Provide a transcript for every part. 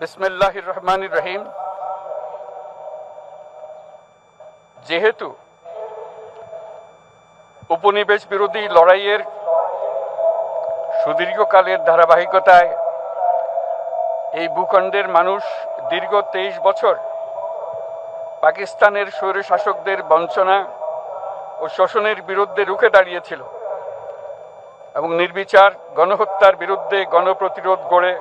বিসমিল্লাহির রহমানির রহিম। যেহেতু উপনিবেশ বিরোধী লড়াইয়ের সুদীর্ঘকালের ধারাবাহিকতায় এই ভূখণ্ডের মানুষ দীর্ঘ 23 বছর পাকিস্তানের স্বৈরশাসকদের বঞ্চনা ও শোষণের বিরুদ্ধে রুখে দাঁড়িয়েছিল এবং নির্বিচার গণহত্যার বিরুদ্ধে গণপ্রতিরোধ গড়ে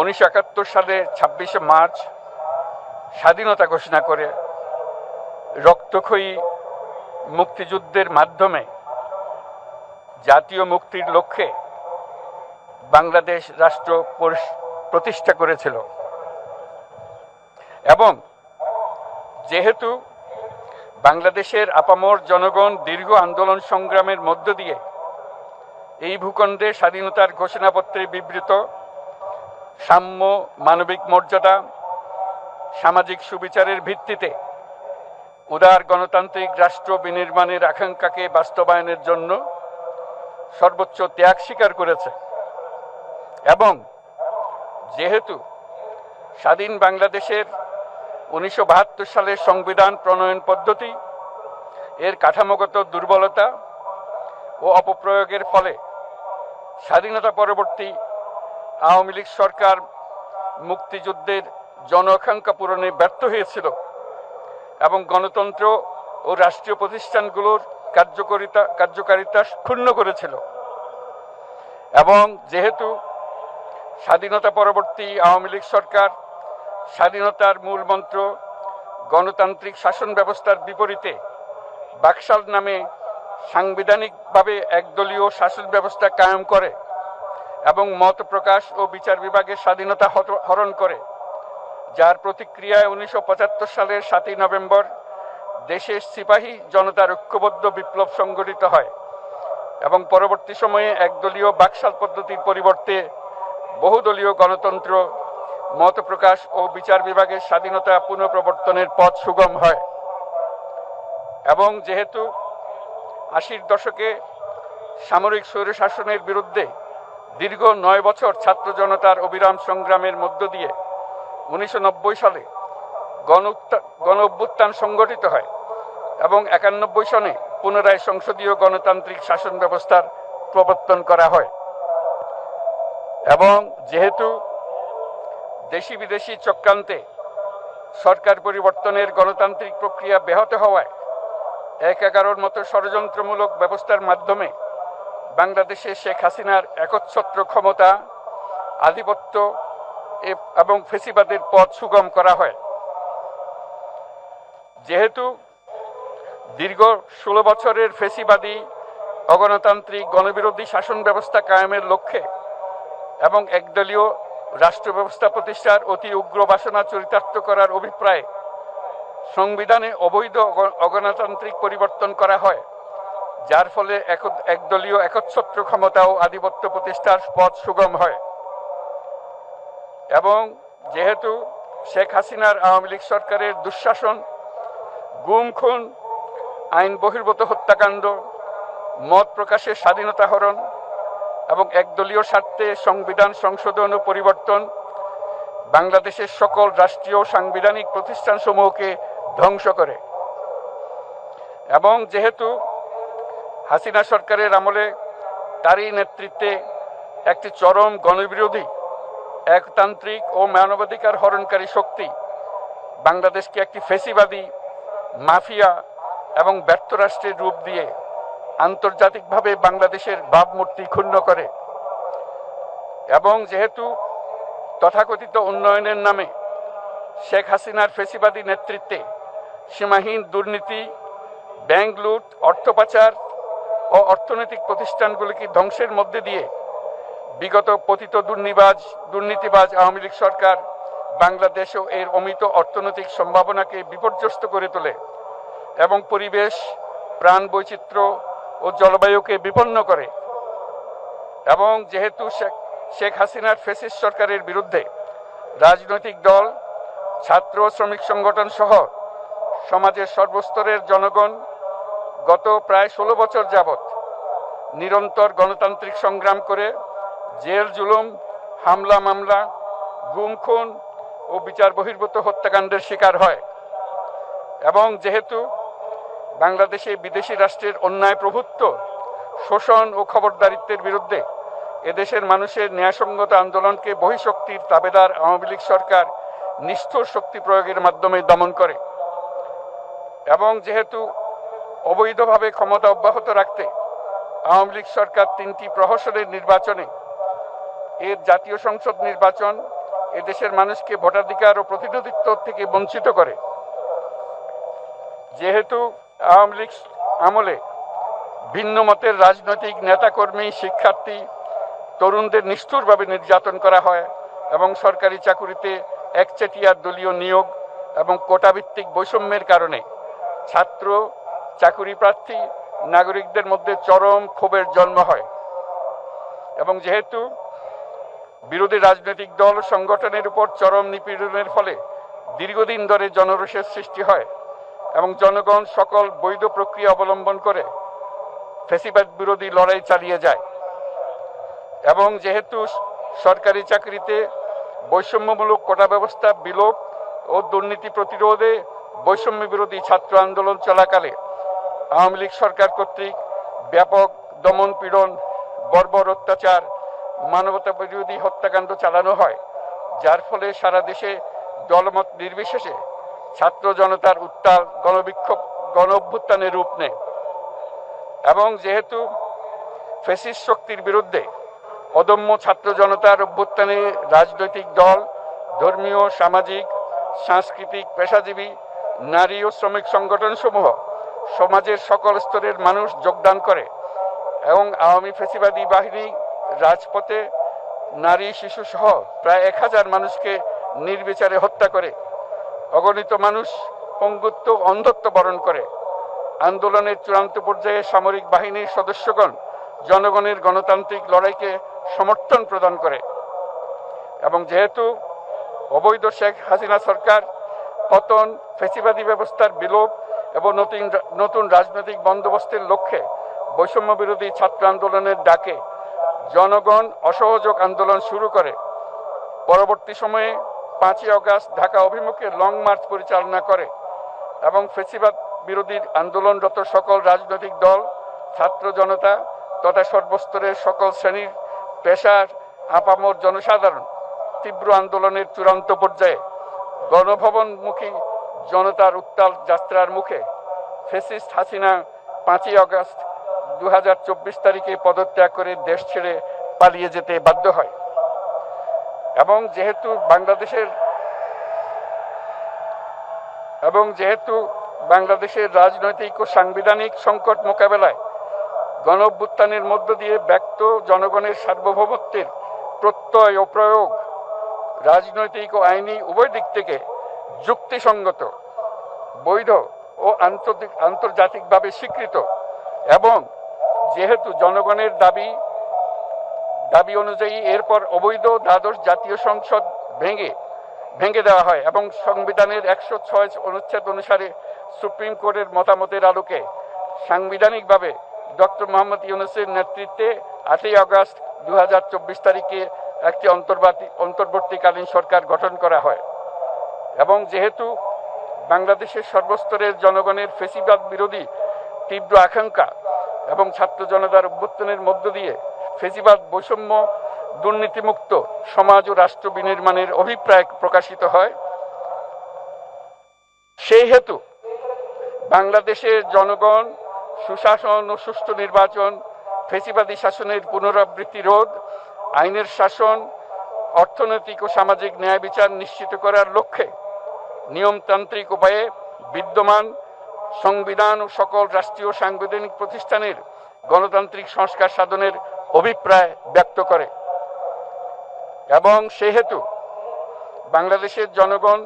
1971 সালে 26শে মার্চ স্বাধীনতা ঘোষণা করে রক্তক্ষয়ী মুক্তিযুদ্ধের মাধ্যমে জাতীয় মুক্তির লক্ষ্যে বাংলাদেশ রাষ্ট্র প্রতিষ্ঠা করেছিল। এবং যেহেতু বাংলাদেশের আপামর জনগণ দীর্ঘ আন্দোলন সংগ্রামের মধ্য দিয়ে এই ভূখণ্ডে স্বাধীনতার ঘোষণাপত্রে বিবৃত সাম্য, মানবিক মর্যাদা, সামাজিক সুবিচারের ভিত্তিতে উদার গণতান্ত্রিক রাষ্ট্র বিনির্মাণের আকাঙ্ক্ষাকে বাস্তবায়নের জন্য সর্বোচ্চ ত্যাগ স্বীকার করেছে, এবং যেহেতু স্বাধীন বাংলাদেশের 1972 সালের সংবিধান প্রণয়ন পদ্ধতি এর কাঠামোগত দুর্বলতা ও অপপ্রয়োগের ফলে স্বাধীনতা পরবর্তী আওয়ামী লীগ সরকার মুক্তিযুদ্ধের জন আকাঙ্ক্ষা পূরণে ব্যর্থ হয়েছিল এবং গণতন্ত্র ও রাষ্ট্রীয় প্রতিষ্ঠানগুলোর কার্যকারিতা ক্ষুণ্ণ করেছিল, এবং যেহেতু স্বাধীনতা পরবর্তী আওয়ামী লীগ সরকার স্বাধীনতার মূল মন্ত্র গণতান্ত্রিক শাসন ব্যবস্থার বিপরীতে বাকশাল নামে সাংবিধানিকভাবে একদলীয় শাসন ব্যবস্থা কায়েম করে এবং মত প্রকাশ ও বিচার বিভাগের স্বাধীনতা হরণ করে, যার প্রতিক্রিয়ায় 1975 সালের 7ই নভেম্বর দেশের সিপাহী জনতার ঐক্যবদ্ধ বিপ্লব সংগঠিত হয় এবং পরবর্তী সময়ে একদলীয় বাকশাল পদ্ধতির পরিবর্তে বহুদলীয় গণতন্ত্র, মত প্রকাশ ও বিচার বিভাগের স্বাধীনতা পুনঃপ্রবর্তনের পথ সুগম হয়। এবং যেহেতু 80-র দশকে সামরিক স্বৈরশাসনের বিরুদ্ধে দীর্ঘ 9 বছর ছাত্র জনতার অবিরাম সংগ্রামের মধ্য দিয়ে 1990 সালে গণ অভ্যুত্থান সংগঠিত হয় এবং 91 সনে পুনরায় সংসদীয় গণতান্ত্রিক শাসন ব্যবস্থার প্রবর্তন করা হয়, এবং যেহেতু দেশি বিদেশি চক্রান্তে সরকার পরিবর্তনের গণতান্ত্রিক প্রক্রিয়া ব্যাহত হওয়ায় 1/11 মতো ষড়যন্ত্রমূলক ব্যবস্থার মাধ্যমে বাংলাদেশে শেখ হাসিনার একচ্ছত্র ক্ষমতা, আধিপত্য এবং ফেসিবাদের পথ সুগম করা হয়। যেহেতু দীর্ঘ 16 বছরের ফেসিবাদী অগণতান্ত্রিক গণবিরোধী শাসন ব্যবস্থা কায়েমের লক্ষ্যে এবং একদলীয় রাষ্ট্র ব্যবস্থা প্রতিষ্ঠার অতি উগ্র বাসনা চরিতার্থ করার অভিপ্রায়ে সংবিধানে অবৈধ অগণতান্ত্রিক পরিবর্তন করা হয়, যার ফলে একদলীয় একচ্ছত্র ক্ষমতা ও আধিপত্য প্রতিষ্ঠার পথ সুগম হয়। এবং যেহেতু শেখ হাসিনার আওয়ামী লীগ সরকারের দুঃশাসন, গুম খুন, আইন বহির্ভূত হত্যাকাণ্ড, মত প্রকাশের স্বাধীনতা হরণ এবং একদলীয় স্বার্থে সংবিধান সংশোধন ও পরিবর্তন বাংলাদেশের সকল রাষ্ট্রীয় সাংবিধানিক প্রতিষ্ঠানসমূহকে ধ্বংস করে, এবং যেহেতু হাসিনা সরকারের আমলে তারই নেতৃত্বে একটি চরম গণবিরোধী, একতান্ত্রিক ও মানবাধিকার হরণকারী শক্তি বাংলাদেশকে একটি ফেসিবাদী, মাফিয়া এবং ব্যর্থ রাষ্ট্রের রূপ দিয়ে আন্তর্জাতিকভাবে বাংলাদেশের ভাবমূর্তি ক্ষুণ্ণ করে, এবং যেহেতু তথাকথিত উন্নয়নের নামে শেখ হাসিনার ফেসিবাদী নেতৃত্বে সীমাহীন দুর্নীতি, ব্যাংক লুট, অর্থ পাচার ও অর্থনৈতিক প্রতিষ্ঠানগুলিকে ধ্বংসের মধ্যে দিয়ে বিগত পতিত দুর্নীতিবাজ আওয়ামী লীগ সরকার বাংলাদেশ ও এর অমিত অর্থনৈতিক সম্ভাবনাকে বিপর্যস্ত করে তোলে এবং পরিবেশ, প্রাণ বৈচিত্র্য ও জলবায়ুকে বিপন্ন করে। এবং যেহেতু শেখ হাসিনার ফ্যাসিস্ট সরকারের বিরুদ্ধে রাজনৈতিক দল, ছাত্র শ্রমিক সংগঠন সহ সমাজের সর্বস্তরের জনগণ গত প্রায় 16 বছর যাবৎ নিরন্তর গণতান্ত্রিক সংগ্রাম করে জেল জুলুম, হামলা মামলা গুম খুন ও বিচার বহির্ভূত হত্যাকাণ্ডের শিকার হয়। এবং যেহেতু বাংলাদেশে বিদেশি রাষ্ট্রের অন্যায় প্রভুত্ব, শোষণ ও খবরদারিত্বের বিরুদ্ধে এদেশের মানুষের ন্যায়সঙ্গত আন্দোলনকে বহিঃশক্তির তাবেদার আওয়ামী লীগ সরকার নিষ্ঠুর শক্তি প্রয়োগের মাধ্যমে দমন করে, এবং যেহেতু অবৈধভাবে ক্ষমতা অব্যাহত রাখতে আওয়ামী লীগ সরকার 3টি প্রহসনের নির্বাচনে এর জাতীয় সংসদ নির্বাচন এদেশের মানুষকে ভোটাধিকার ও প্রতিনিধিত্ব থেকে বঞ্চিত করে, যেহেতু আওয়ামী লীগ আমলে ভিন্ন মতের রাজনৈতিক নেতাকর্মী, শিক্ষার্থী, তরুণদের নিষ্ঠুরভাবে নির্যাতন করা হয় এবং সরকারি চাকুরিতে একচেটিয়া দলীয় নিয়োগ এবং কোটাভিত্তিক বৈষম্যের কারণে ছাত্র, চাকুরি প্রার্থী, নাগরিকদের মধ্যে চরম ক্ষোভের জন্ম হয়, এবং যেহেতু বিরোধী রাজনৈতিক দল সংগঠনের উপর চরম নিপীড়নের ফলে দীর্ঘদিন ধরে জনরোষের সৃষ্টি হয় এবং জনগণ সকল বৈধ প্রক্রিয়া অবলম্বন করে ফ্যাসিবাদ বিরোধী লড়াই চালিয়ে যায়, এবং যেহেতু সরকারি চাকরিতে বৈষম্যমূলক কোটা ব্যবস্থা বিলোপ ও দুর্নীতি প্রতিরোধে বৈষম্য বিরোধী ছাত্র আন্দোলন চলাকালে আওয়ামী লীগ সরকার কর্তৃক ব্যাপক দমন পীড়ন, বর্বর অত্যাচার, মানবতা বিরোধী হত্যাকাণ্ড চালানো হয়, যার ফলে সারা দেশে দলমত নির্বিশেষে ছাত্র জনতার উত্তাল গণবিক্ষোভ গণ অভ্যুত্থানের রূপ নেয়। এবং যেহেতু ফ্যাসিস্ট শক্তির বিরুদ্ধে অদম্য ছাত্র জনতার অভ্যুত্থানে রাজনৈতিক দল, ধর্মীয়, সামাজিক, সাংস্কৃতিক, পেশাজীবী, নারী ও শ্রমিক সংগঠন সমূহ সমাজের সকল স্তরের মানুষ যোগদান করে এবং আওয়ামী ফ্যাসিবাদী বাহিনী রাজপথে নারী, শিশু সহ প্রায় 1000 মানুষকে নির্বিচারে হত্যা করে, অগণিত মানুষ পঙ্গুত্ব, অন্ধত্ব বরণ করে। আন্দোলনের চূড়ান্ত পর্যায়ে সামরিক বাহিনীর সদস্যগণ জনগণের গণতান্ত্রিক লড়াইকে সমর্থন প্রদান করে, এবং যেহেতু অবৈধ শেখ হাসিনা সরকার পতন, ফ্যাসিবাদী ব্যবস্থার বিলোপ এবং নতুন রাজনৈতিক বন্দোবস্তের লক্ষ্যে বৈষম্য বিরোধী ছাত্র আন্দোলনের ডাকে জনগণ অসহযোগ আন্দোলন শুরু করে, পরবর্তী সময়ে 5ই আগস্ট ঢাকা অভিমুখে লং মার্চ পরিচালনা করে এবং ফ্যাসিবাদ বিরোধী আন্দোলনরত সকল রাজনৈতিক দল, ছাত্র জনতা তথা সর্বস্তরের সকল শ্রেণীর, পেশার, আপামর জনসাধারণ তীব্র আন্দোলনের চূড়ান্ত পর্যায়ে গণভবনমুখী জনতার উত্তাল যাত্রার মুখে ফ্যাসিস্ট হাসিনা 5ই আগস্ট 2024 তারিখে পদত্যাগ করে দেশ ছেড়ে পালিয়ে যেতে বাধ্য হয়। এবং যেহেতু বাংলাদেশের রাজনৈতিক ও সাংবিধানিক সংকট মোকাবেলায় গণ অভ্যুত্থানের মধ্য দিয়ে ব্যক্ত জনগণের সার্বভৌমত্বের প্রত্যয় ও প্রয়োগ রাজনৈতিক ও আইনি উভয় দিক থেকে যুক্তিসঙ্গত, বৈধ ও আন্তর্জাতিকভাবে স্বীকৃত, এবং যেহেতু জনগণের দাবি অনুযায়ী এরপর অবৈধ দ্বাদশ জাতীয় সংসদ ভেঙে দেওয়া হয় এবং সংবিধানের 106 অনুচ্ছেদ অনুসারে সুপ্রিম কোর্টের মতামতের আলোকে সাংবিধানিকভাবে ডক্টর মোহাম্মদ ইউনূসের নেতৃত্বে 8ই আগস্ট 2024 তারিখে একটি অন্তর্বর্তীকালীন সরকার গঠন করা হয়। এবং যেহেতু বাংলাদেশের সর্বস্তরের জনগণের ফ্যাসিবাদ বিরোধী তীব্র আকাঙ্ক্ষা এবং ছাত্র জনতার অভ্যুত্থানের মধ্য দিয়ে ফ্যাসিবাদ, বৈষম্য, দুর্নীতিমুক্ত সমাজ ও রাষ্ট্র বিনির্মাণের অভিপ্রায় প্রকাশিত হয়, সেই হেতু বাংলাদেশের জনগণ সুশাসন ও সুষ্ঠু নির্বাচন, ফ্যাসিবাদী শাসনের পুনরাবৃত্তি রোধ, আইনের শাসন, অর্থনৈতিক ও সামাজিক ন্যায় বিচার নিশ্চিত করার লক্ষ্যে নিয়মতান্ত্রিক উপায়ে বিদ্যমান সংবিধান ও সকল রাষ্ট্রীয় সাংবিধানিক প্রতিষ্ঠানের গণতান্ত্রিক সংস্কার সাধনের অভিপ্রায় ব্যক্ত করে। এবং সেহেতু বাংলাদেশের জনগণ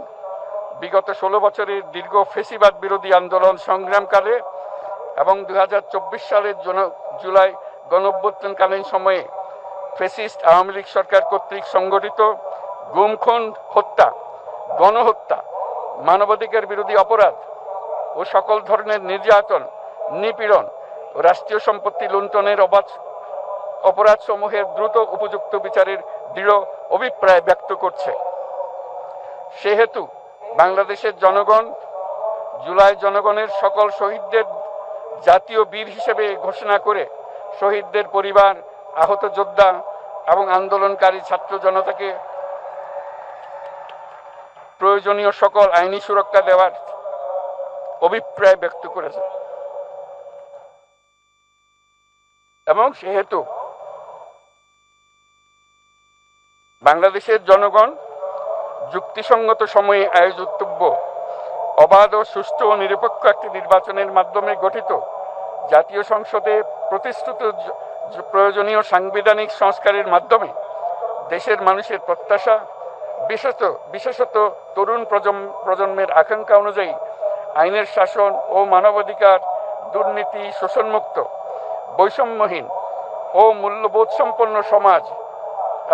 বিগত 16 বছরের দীর্ঘ ফ্যাসিবাদ বিরোধী আন্দোলন সংগ্রামকালে এবং 2024 সালের জুলাই গণঅভ্যুত্থানকালীন সময়ে ফ্যাসিস্ট আওয়ামী লীগ সরকার কর্তৃক সংগঠিত গুম, খুন, হত্যা, গণহত্যা, মানবাধিকার বিরোধী অপরাধ ও সকল ধরনের নির্যাতন, নিপীড়ন ও রাষ্ট্রীয় সম্পত্তি লুণ্ঠনের অপরাধ সমূহের দ্রুত উপযুক্ত বিচারের দৃঢ় অভিপ্রায় ব্যক্ত করছে। সেহেতু বাংলাদেশের জনগণ জুলাই জনগণের সকল শহীদদের জাতীয় বীর হিসেবে ঘোষণা করে শহীদদের পরিবার, আহত যোদ্ধা এবং আন্দোলনকারী ছাত্র জনতাকে প্রয়োজনীয় সকল আইনি সুরক্ষা দেওয়ার অভিপ্রায় ব্যক্ত করেছে। এবং সেহেতু বাংলাদেশের জনগণ যুক্তিসঙ্গত সময়ে আয়োজিতব্য অবাধ ও সুষ্ঠু ও নিরপেক্ষ একটি নির্বাচনের মাধ্যমে গঠিত জাতীয় সংসদে প্রতিশ্রুত প্রয়োজনীয় সাংবিধানিক সংস্কারের মাধ্যমে দেশের মানুষের প্রত্যাশা, বিশেষত তরুণ প্রজন্মের আকাঙ্ক্ষা অনুযায়ী আইনের শাসন ও মানবাধিকার, দুর্নীতি, শোষণমুক্ত, বৈষম্যহীন ও মূল্যবোধ সম্পন্ন সমাজ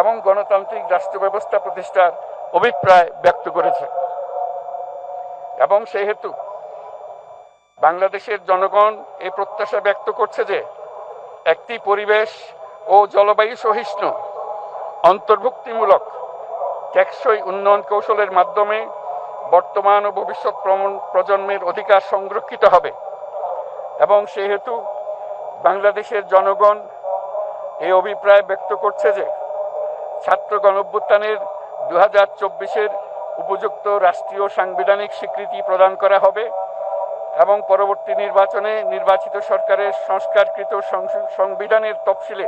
এবং গণতান্ত্রিক রাষ্ট্র ব্যবস্থা প্রতিষ্ঠার অভিপ্রায় ব্যক্ত করেছে। এবং সেহেতু বাংলাদেশের জনগণ এই প্রত্যাশা ব্যক্ত করছে যে একটি পরিবেশ ও জলবায়ু সহিষ্ণু, অন্তর্ভুক্তিমূলক, টেকসই উন্নয়ন কৌশলের মাধ্যমে বর্তমান ও ভবিষ্যৎ প্রজন্মের অধিকার সংরক্ষিত হবে। এবং সেহেতু বাংলাদেশের জনগণ এই অভিপ্রায় ব্যক্ত করছে যে ছাত্র গণঅভ্যুত্থানের 2024-এর উপযুক্ত রাষ্ট্রীয় সাংবিধানিক স্বীকৃতি প্রদান করা হবে এবং পরবর্তী নির্বাচনে নির্বাচিত সরকারের সংস্কারকৃত সংবিধানের তফসিলে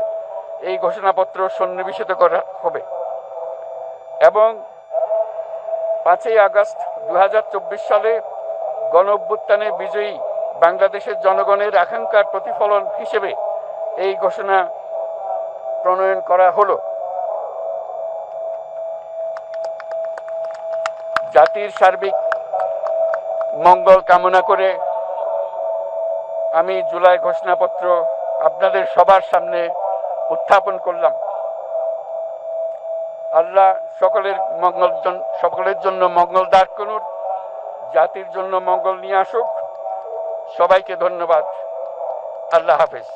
এই ঘোষণাপত্র সন্নিবেশিত করা হবে। এবং 5ই আগস্ট 2024 সালে গণঅভ্যুত্থানে বিজয়ী বাংলাদেশের জনগণের আকাঙ্ক্ষার প্রতিফলন হিসেবে এই ঘোষণা প্রণয়ন করা হলো। জাতির সার্বিক মঙ্গল কামনা করে আমি জুলাই ঘোষণাপত্র আপনাদের সবার সামনে উত্থাপন করলাম। আল্লাহ সকলের জন্য মঙ্গল দান করুন, জাতির জন্য মঙ্গল নিয়ে আসুক। সবাইকে ধন্যবাদ। আল্লাহ হাফেজ।